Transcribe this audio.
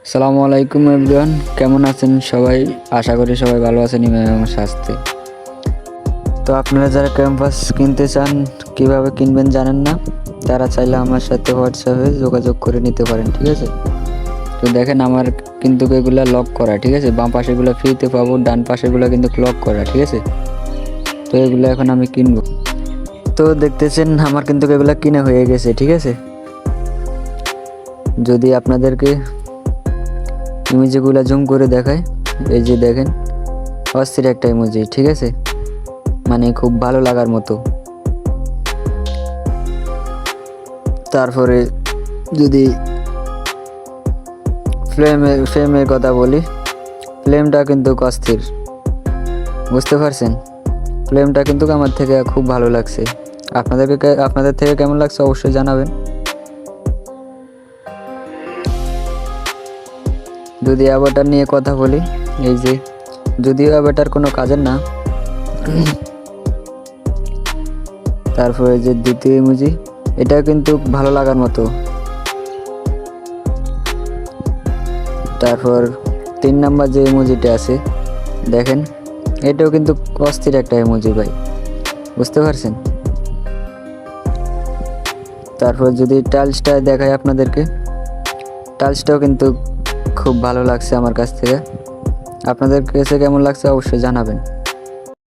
আসসালামু আলাইকুম এভরিওয়ান, কেমন আছেন সবাই? আশা করি সবাই ভালো আছেন এবং স্বাস্থ্যে। তো আপনারা যারা ক্যাম্পাস কিনতে চান, কিভাবে কিনবেন জানেন না, তারা চাইলে আমার সাথে হোয়াটসঅ্যাপে যোগাযোগ করে নিতে পারেন, ঠিক আছে? তো দেখেন আমার কিন্তু এগুলো লক করা, ঠিক আছে? বাম পাশেগুলো ফ্রিতে পাবো, ডান পাশেগুলো কিন্তু লক করা, ঠিক আছে? তো এগুলো এখন আমি কিনবো। তো দেখতেছেন আমার কিন্তু এগুলো কিনা হয়ে গেছে, ঠিক আছে? যদি আপনাদেরকে ইমেজগুলো জুম করে দেখায়, এই যে দেখেন অস্থির একটা ইমোজি, ঠিক আছে? মানে খুব ভালো লাগার মতো। তারপরে যদি ফ্লেমের কথা বলি, ফ্লেমটা কিন্তু অস্থির, বুঝতে পারছেন? ফ্লেমটা কিন্তু আমার থেকে খুব ভালো লাগছে। আপনাদের থেকে কেমন লাগছে অবশ্যই জানাবেন। যদি অ্যাভাটার নিয়ে কথা বলি, এই যে যদিও অ্যাভাটার কোনো কাজের না, তারপরে যে দ্বিতীয় ইমোজি, এটা কিন্তু ভালো লাগার মতো। তারপর 3 নাম্বার যে ইমোজিটা আছে দেখেন, এটাও কিন্তু অস্থির একটা ইমোজি ভাই, বুঝতে পারছেন? তারপর যদি টাইলসটা দেখাই আপনাদেরকে, টাইলসটাও কিন্তু খুব ভালো লাগছে আমার কাছ থেকে। আপনাদের কাছে কেমন লাগছে অবশ্যই জানাবেন।